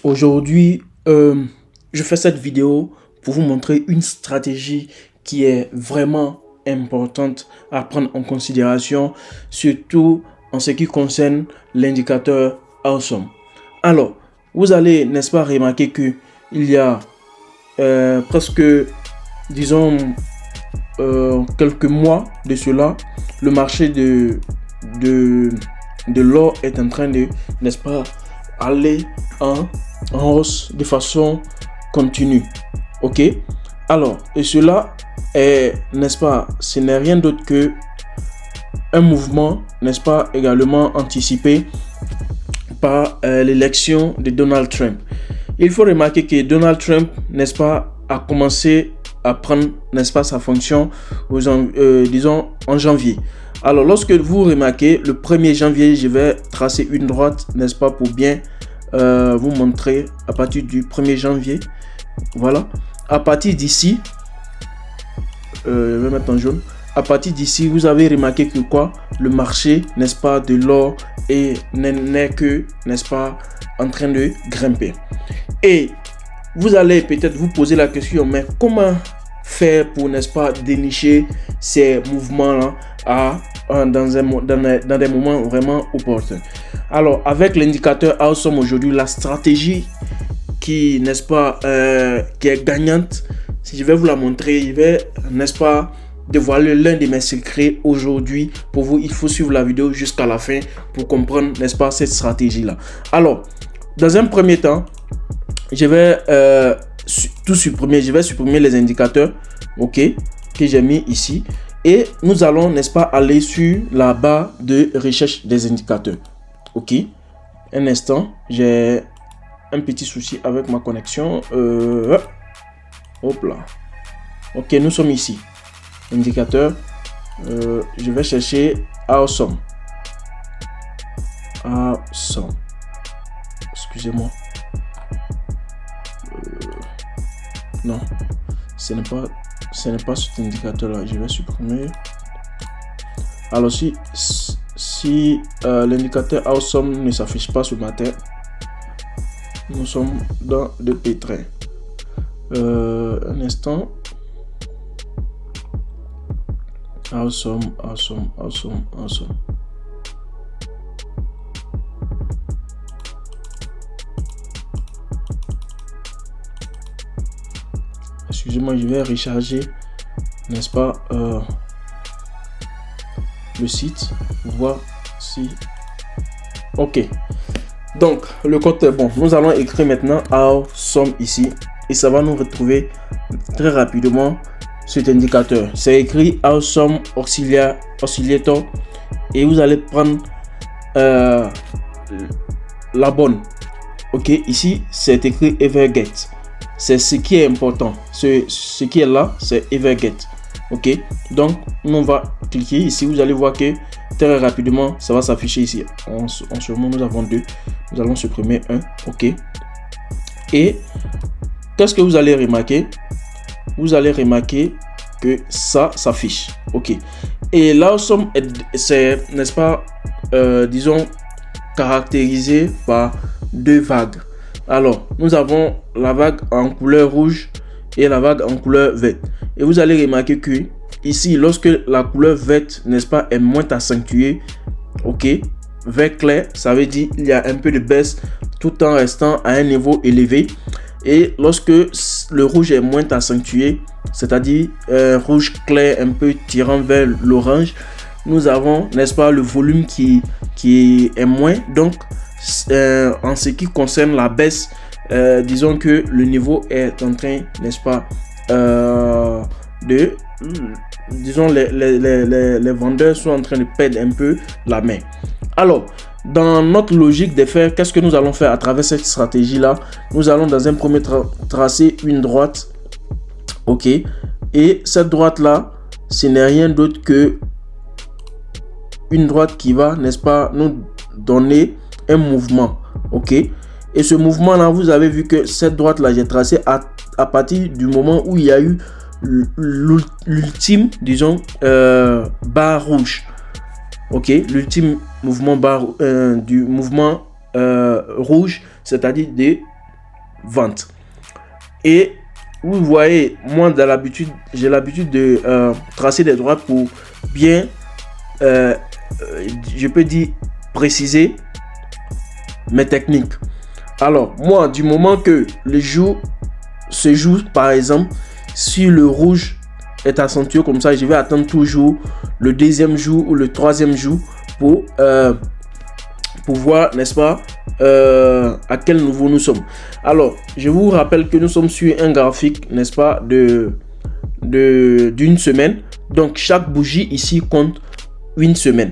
Aujourd'hui, je fais cette vidéo pour vous montrer une stratégie qui est vraiment importante à prendre en considération, surtout en ce qui concerne l'indicateur Awesome. Alors, vous allez, n'est-ce pas, remarquer que il y a presque, disons, quelques mois de cela, le marché de l'or est en train de, n'est-ce pas, aller en hausse de façon continue. Ok, alors, et cela est, n'est-ce pas, ce n'est rien d'autre que un mouvement, n'est-ce pas, également anticipé par l'élection de Donald Trump. Il faut remarquer que Donald Trump, n'est-ce pas, a commencé à prendre, n'est-ce pas, sa fonction disons en janvier. Alors, lorsque vous remarquez, le 1er janvier, je vais tracer une droite, n'est-ce pas, pour bien vous montrer à partir du 1er janvier. Voilà. À partir d'ici, je vais mettre en jaune. À partir d'ici, vous avez remarqué que quoi? Le marché, n'est-ce pas, de l'or n'est que, n'est-ce pas, en train de grimper. Et vous allez peut-être vous poser la question, mais comment faire pour, n'est-ce pas, dénicher ces mouvements-là dans des moments vraiment opportuns? Alors, avec l'indicateur Awesome aujourd'hui, la stratégie qui, n'est-ce pas, qui est gagnante, si je vais vous la montrer, je vais, n'est-ce pas, dévoiler l'un de mes secrets aujourd'hui pour vous. Il faut suivre la vidéo jusqu'à la fin pour comprendre, n'est-ce pas, cette stratégie-là. Alors, dans un premier temps, je vais tout supprimer. Je vais supprimer les indicateurs, ok, que j'ai mis ici. Et nous allons, n'est-ce pas, aller sur la barre de recherche des indicateurs. Ok, un instant, j'ai un petit souci avec ma connexion. Hop là. Ok, nous sommes ici. Indicateur. Je vais chercher Awesome. Awesome. Excusez-moi. Non, ce n'est pas cet indicateur là. Je vais supprimer. Alors si l'indicateur Awesome ne s'affiche pas sur ma tête, nous sommes dans le pétrin. Un instant. Awesome. Excusez-moi, je vais recharger, n'est-ce pas, le site, voir si... Ok, donc le code est bon. Nous allons écrire maintenant Awesome ici et ça va nous retrouver très rapidement cet indicateur. C'est écrit Awesome Oscillator et vous allez prendre la bonne. Ok, ici c'est écrit Evergate. C'est ce qui est important. Ce qui est là, c'est Evergate. Ok, donc on va cliquer ici. Vous allez voir que très rapidement ça va s'afficher ici. En ce moment nous avons deux. Nous allons supprimer un. Ok, et qu'est-ce que vous allez remarquer? Vous allez remarquer que ça s'affiche. Ok, et là c'est, n'est-ce pas, disons caractérisé par deux vagues. Alors, nous avons la vague en couleur rouge et la vague en couleur verte. Et vous allez remarquer que ici, lorsque la couleur verte, n'est-ce pas, est moins accentuée, ok, vert clair, ça veut dire il y a un peu de baisse tout en restant à un niveau élevé. Et lorsque le rouge est moins accentué, c'est-à-dire rouge clair un peu tirant vers l'orange, nous avons, n'est-ce pas, le volume qui est moins. Donc, en ce qui concerne la baisse, disons que le niveau est en train, n'est-ce pas, disons les vendeurs sont en train de perdre un peu la main. Alors, dans notre logique de faire, qu'est-ce que nous allons faire à travers cette stratégie là? Nous allons dans un premier tracer une droite, ok, et cette droite là, ce n'est rien d'autre que une droite qui va, n'est-ce pas, nous donner un mouvement, ok. Et ce mouvement là, vous avez vu que cette droite là, j'ai tracé à partir du moment où il y a eu l'ultime, disons, barre rouge, ok, l'ultime mouvement barre du mouvement rouge, c'est-à-dire vente. Et vous voyez, moi j'ai l'habitude de tracer des droites pour bien, je peux dire, préciser mes techniques. Alors moi, du moment que le jour se joue, par exemple, si le rouge est accentué comme ça, je vais attendre toujours le deuxième jour ou le troisième jour pour voir, n'est-ce pas, à quel niveau nous sommes. Alors, je vous rappelle que nous sommes sur un graphique, n'est-ce pas, d'une semaine. Donc, chaque bougie ici compte une semaine.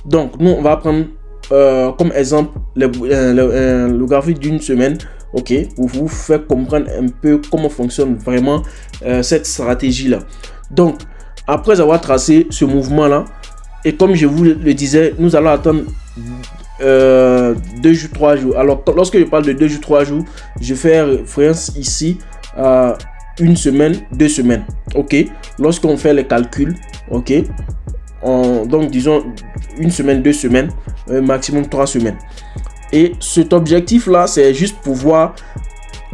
Donc, nous, on va prendre comme exemple le graphique d'une semaine. Ok, pour vous faire comprendre un peu comment fonctionne vraiment cette stratégie-là. Donc, après avoir tracé ce mouvement-là, et comme je vous le disais, nous allons attendre 2 jours, 3 jours. Alors, lorsque je parle de 2 jours, 3 jours, je fais référence ici à 1 semaine, 2 semaines. Ok, lorsqu'on fait les calculs, ok, donc disons 1 semaine, 2 semaines, maximum 3 semaines. Et cet objectif-là, c'est juste pour voir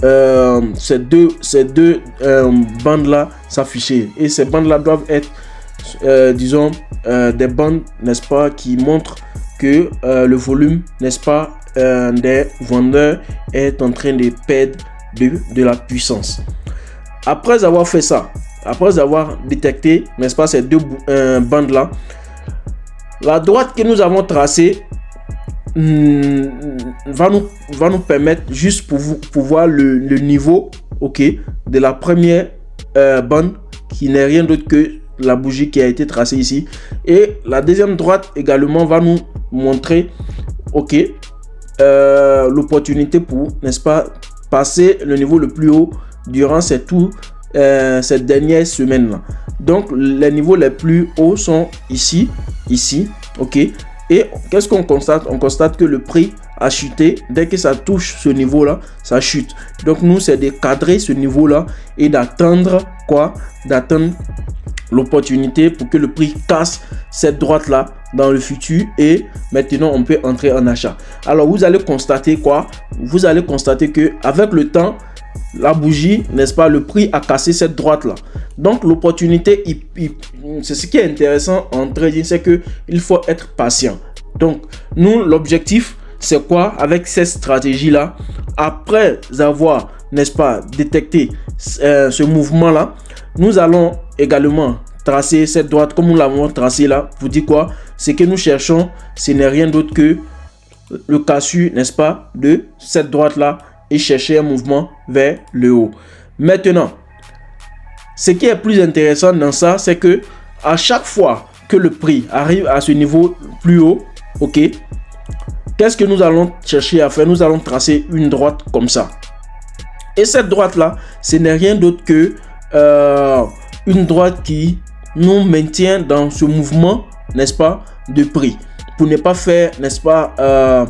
ces deux bandes-là s'afficher. Et ces bandes-là doivent être, disons, des bandes, n'est-ce pas, qui montrent que le volume, n'est-ce pas, des vendeurs est en train de perdre de la puissance. Après avoir fait ça, après avoir détecté, n'est-ce pas, ces deux bandes-là, la droite que nous avons tracée va nous permettre juste pour voir le niveau, ok, de la première bande, qui n'est rien d'autre que la bougie qui a été tracée ici. Et la deuxième droite également va nous montrer, ok, l'opportunité pour, n'est-ce pas, passer le niveau le plus haut durant cette dernière semaine là. Donc les niveaux les plus hauts sont ici, ok. Et qu'est-ce qu'on constate? On constate que le prix a chuté. Dès que ça touche ce niveau-là, ça chute. Donc nous, c'est de cadrer ce niveau-là et d'attendre quoi? D'attendre l'opportunité pour que le prix casse cette droite-là dans le futur. Et maintenant, on peut entrer en achat. Alors, vous allez constater quoi? Vous allez constater que avec le temps, la bougie, n'est-ce pas, le prix a cassé cette droite là. Donc l'opportunité, c'est ce qui est intéressant en trading, c'est que il faut être patient. Donc nous, l'objectif c'est quoi avec cette stratégie là? Après avoir, n'est-ce pas, détecté ce mouvement là, nous allons également tracer cette droite comme nous l'avons tracé là. Vous dites quoi? Ce que nous cherchons, ce n'est rien d'autre que le cassure, n'est-ce pas, de cette droite là, et chercher un mouvement vers le haut. Maintenant, ce qui est plus intéressant dans ça, c'est que à chaque fois que le prix arrive à ce niveau plus haut, ok, qu'est-ce que nous allons chercher à faire? Nous allons tracer une droite comme ça. Et cette droite là, ce n'est rien d'autre que une droite qui nous maintient dans ce mouvement, n'est-ce pas, de prix, pour ne pas faire, n'est-ce pas,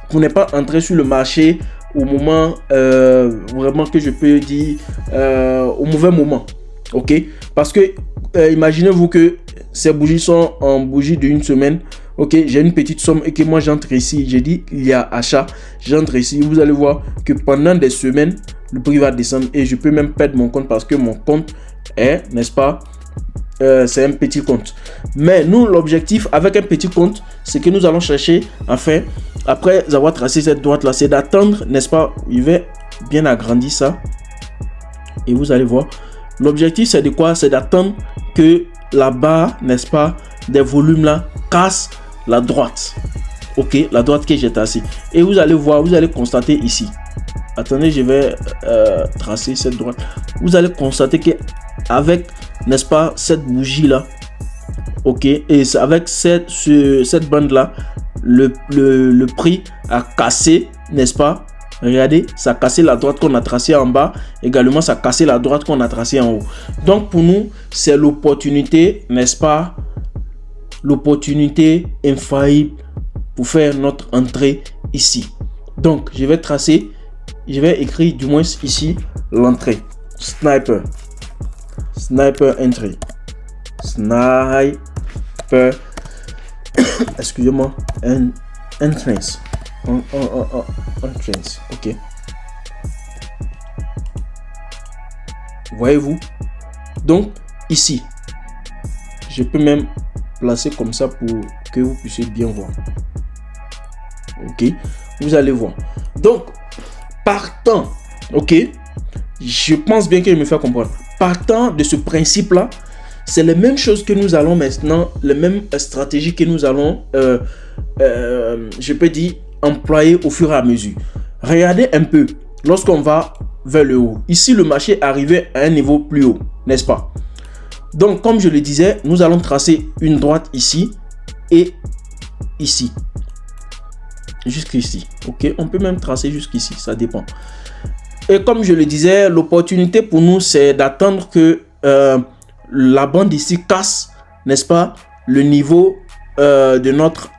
pour ne pas entrer sur le marché au moment vraiment que je peux dire au mauvais moment, ok. Parce que imaginez-vous que ces bougies sont en bougie d'une semaine, ok. J'ai une petite somme et que moi j'entre ici, j'ai dit il y a achat, j'entre ici, vous allez voir que pendant des semaines le prix va descendre et je peux même perdre mon compte parce que mon compte est, n'est-ce pas, c'est un petit compte. Mais nous, l'objectif avec un petit compte, c'est que nous allons chercher à faire, après avoir tracé cette droite là, c'est d'attendre, n'est-ce pas, il va bien agrandir ça et vous allez voir, l'objectif c'est de quoi? C'est d'attendre que la barre, n'est-ce pas, des volumes là casse la droite, ok, la droite que j'ai tracée. Et vous allez voir, vous allez constater ici, attendez, je vais tracer cette droite. Vous allez constater que avec, n'est-ce pas, cette bougie là, ok, et avec cette bande là, le prix a cassé, n'est-ce pas, regardez, ça a cassé la droite qu'on a tracée en bas, également ça a cassé la droite qu'on a tracée en haut. Donc pour nous, c'est l'opportunité, n'est-ce pas, l'opportunité infaillible pour faire notre entrée ici. Donc je vais tracer, je vais écrire du moins ici l'entrée, sniper entry, sniper excusez-moi, entrance, entrance, ok. Voyez-vous? Donc, ici, je peux même placer comme ça pour que vous puissiez bien voir. Ok, vous allez voir. Donc, partant, ok, je pense bien qu'il me fait comprendre. Partant de ce principe-là, c'est les mêmes choses que nous allons maintenant, les mêmes stratégies que nous allons, je peux dire, employer au fur et à mesure. Regardez un peu, lorsqu'on va vers le haut. Ici, le marché est arrivé à un niveau plus haut, n'est-ce pas? Donc, comme je le disais, nous allons tracer une droite ici et ici. Jusqu'ici. Ok, on peut même tracer jusqu'ici, ça dépend. Et comme je le disais, l'opportunité pour nous, c'est d'attendre que la bande ici casse, n'est-ce pas, le niveau de notre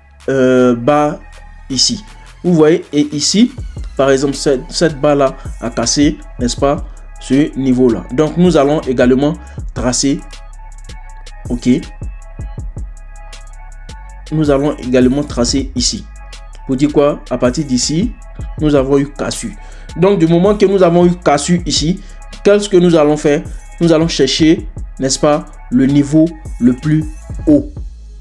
bas ici. Vous voyez, et ici, par exemple, cette barre-là a cassé, n'est-ce pas, ce niveau-là. Donc, nous allons également tracer, ok, nous allons également tracer ici. Pour dire quoi? À partir d'ici, nous avons eu cassure. Donc, du moment que nous avons eu cassure ici, qu'est-ce que nous allons faire? Nous allons chercher, n'est-ce pas, le niveau le plus haut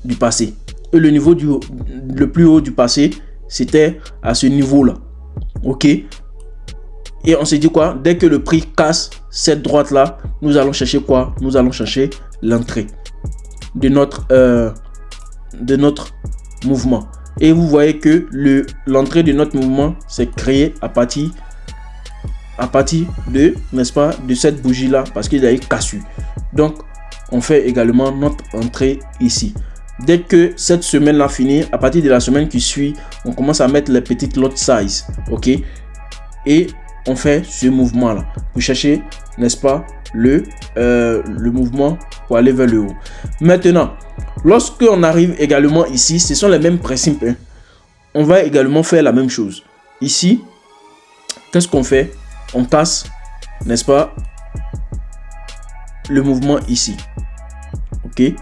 du passé. Et le niveau le plus haut du passé, c'était à ce niveau-là. Ok? Et on s'est dit quoi? Dès que le prix casse cette droite-là, nous allons chercher quoi? Nous allons chercher l'entrée de notre mouvement. Et vous voyez que l'entrée de notre mouvement s'est créée à partir de, n'est-ce pas, de cette bougie là, parce qu'il y a eu cassure. Donc on fait également notre entrée ici. Dès que cette semaine là finit, à partir de la semaine qui suit, on commence à mettre les petites lot size, ok, et on fait ce mouvement là pour chercher, n'est-ce pas, le mouvement pour aller vers le haut. Maintenant, lorsque on arrive également ici, ce sont les mêmes principes, hein. On va également faire la même chose ici. Qu'est-ce qu'on fait? On casse, n'est-ce pas, le mouvement ici. Ok,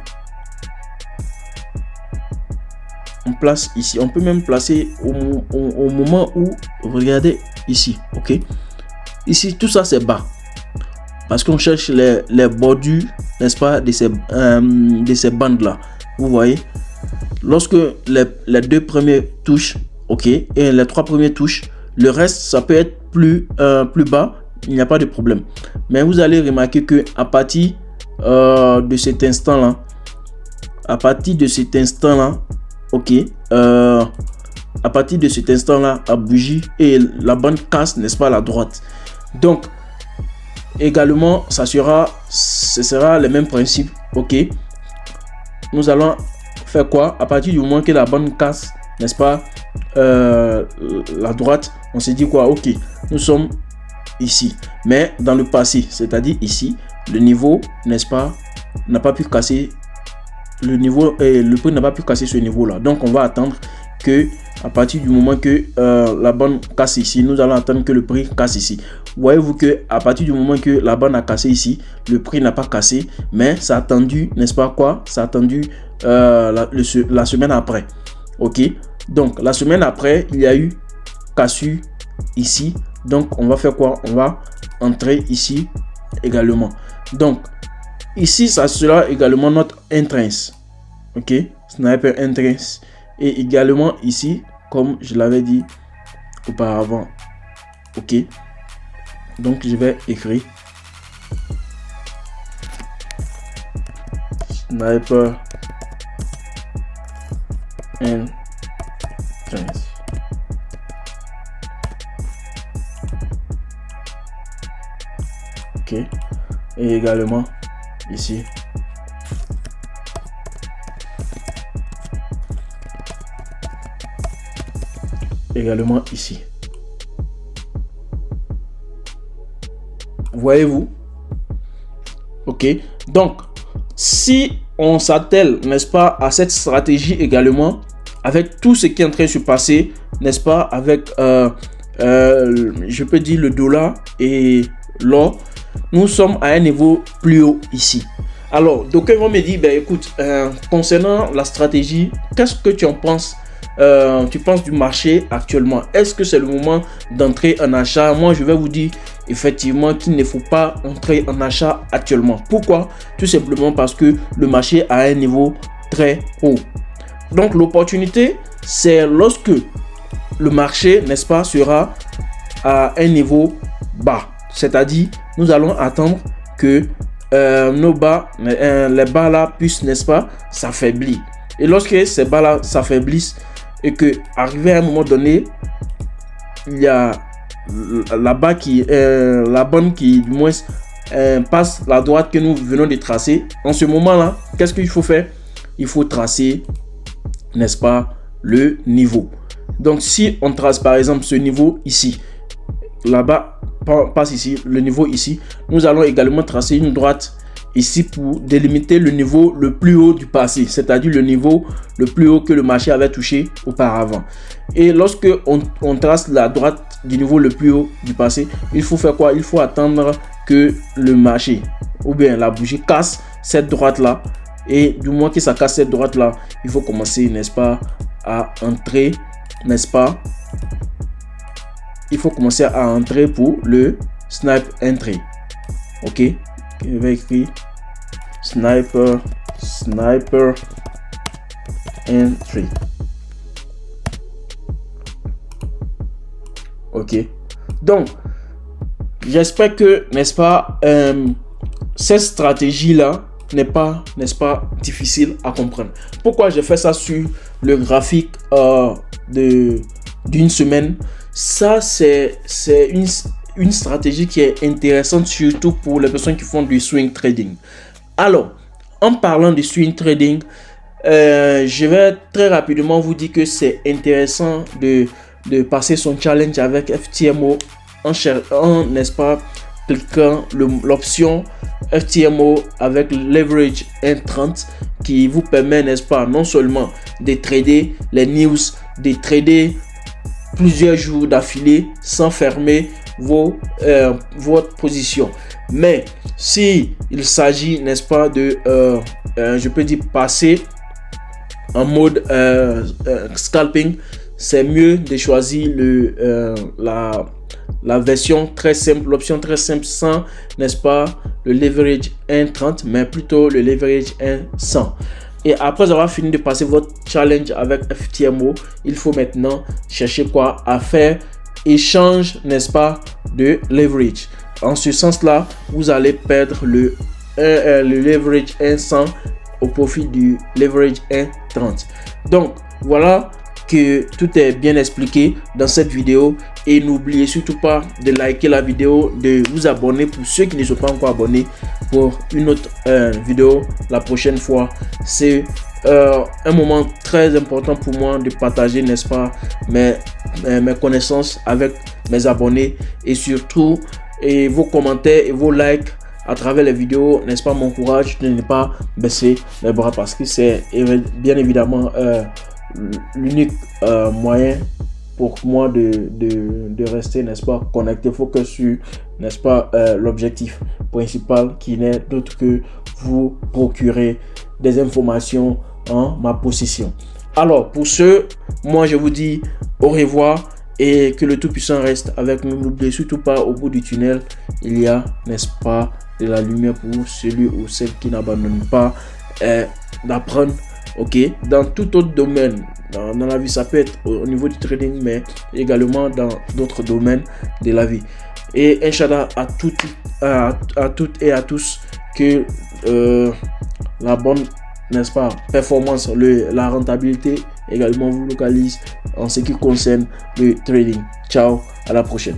on place ici. On peut même placer au moment où, regardez ici. Ok, ici tout ça c'est bas parce qu'on cherche les bordures, n'est-ce pas, de ces bandes là. Vous voyez, lorsque les deux premiers touchent, ok, et les trois premiers touchent, le reste ça peut être plus bas, il n'y a pas de problème. Mais vous allez remarquer que à partir de cet instant là, ok, à partir de cet instant là, à bougie et la bande casse, n'est-ce pas, à la droite. Donc également ce sera le même principe. Ok, nous allons faire quoi? À partir du moment que la bande casse, n'est-ce pas, la droite, on s'est dit quoi? Ok, nous sommes ici, mais dans le passé, c'est-à-dire ici, le niveau, n'est-ce pas, n'a pas pu casser le niveau, et le prix n'a pas pu casser ce niveau là. Donc on va attendre que à partir du moment que la bande casse ici, nous allons attendre que le prix casse ici. Voyez-vous que à partir du moment que la bande a cassé ici, le prix n'a pas cassé, mais ça a attendu, n'est-ce pas quoi, ça a attendu la semaine après. Ok, donc la semaine après, il y a eu cassure ici. Donc on va faire quoi? On va entrer ici également. Donc ici ça sera également notre entrance. Ok, sniper entrance. Et également ici, comme je l'avais dit auparavant. Ok, donc je vais écrire sniper entrance. Ok, et également ici également ici. Voyez-vous? Ok, donc si on s'attelle, n'est-ce pas, à cette stratégie également, avec tout ce qui est en train de se passer, n'est-ce pas, avec je peux dire le dollar et l'or, nous sommes à un niveau plus haut ici. Alors, d'aucuns vont me dire, ben écoute, concernant la stratégie, qu'est-ce que tu en penses? Tu penses du marché actuellement? Est-ce que c'est le moment d'entrer en achat? Moi, je vais vous dire, effectivement qu'il ne faut pas entrer en achat actuellement. Pourquoi? Tout simplement parce que le marché a un niveau très haut. Donc l'opportunité, c'est lorsque le marché, n'est-ce pas, sera à un niveau bas. C'est-à-dire, nous allons attendre que nos bas, les bas là puissent, n'est-ce pas, s'affaiblir. Et lorsque ces bas là s'affaiblissent et que arrivé à un moment donné, il y a la bande qui du moins passe la droite que nous venons de tracer. En ce moment là, qu'est-ce qu'il faut faire? Il faut tracer, n'est-ce pas, le niveau. Donc si on trace par exemple ce niveau ici, là-bas passe ici, le niveau ici, nous allons également tracer une droite ici pour délimiter le niveau le plus haut du passé, c'est-à-dire le niveau le plus haut que le marché avait touché auparavant. Et lorsque on trace la droite du niveau le plus haut du passé, il faut faire quoi? Il faut attendre que le marché ou bien la bougie casse cette droite là, et du moment que ça casse cette droite là, il faut commencer, n'est-ce pas, à entrer, n'est-ce pas, il faut commencer à entrer pour le snipe entry. Ok, je vais écrire sniper entry. Ok, donc j'espère que, n'est-ce pas, cette stratégie là n'est pas, n'est-ce pas, difficile à comprendre. Pourquoi j'ai fait ça sur le graphique d'une semaine? Ça, c'est une stratégie qui est intéressante, surtout pour les personnes qui font du swing trading. Alors, en parlant de swing trading, je vais très rapidement vous dire que c'est intéressant de passer son challenge avec FTMO en n'est-ce pas, cliquant l'option FTMO avec leverage 1.30 qui vous permet, n'est-ce pas, non seulement de trader les news, de trader plusieurs jours d'affilée sans fermer votre position. Mais si il s'agit, n'est-ce pas, de je peux dire passer en mode scalping, c'est mieux de choisir la version très simple, l'option très simple sans, n'est-ce pas, le leverage 1.30, mais plutôt le leverage 1.100. Et après avoir fini de passer votre challenge avec FTMO, il faut maintenant chercher quoi? À faire échange, n'est-ce pas, de leverage. En ce sens-là, vous allez perdre le leverage 1.100 au profit du leverage 1.30. Donc, voilà que tout est bien expliqué dans cette vidéo. Et n'oubliez surtout pas de liker la vidéo, de vous abonner pour ceux qui ne sont pas encore abonnés pour une autre vidéo la prochaine fois. C'est un moment très important pour moi de partager, n'est-ce pas, mes connaissances avec mes abonnés, et surtout vos commentaires et vos likes à travers les vidéos, n'est-ce pas, m'encourage de ne pas baisser les bras, parce que c'est bien évidemment l'unique moyen pour moi de rester, n'est-ce pas, connecté, focus sur, n'est-ce pas, l'objectif principal qui n'est d'autre que vous procurer des informations en ma possession. Alors pour ce, moi je vous dis au revoir et que le Tout-Puissant reste avec nous. N'oubliez surtout pas, au bout du tunnel, il y a, n'est-ce pas, de la lumière pour celui ou celle qui n'abandonne pas d'apprendre. Ok, dans tout autre domaine dans la vie, ça peut être au niveau du trading, mais également dans d'autres domaines de la vie. Et Inch'Allah à toutes et à tous que la bonne, n'est-ce pas, performance, la rentabilité également vous localise en ce qui concerne le trading. Ciao, à la prochaine.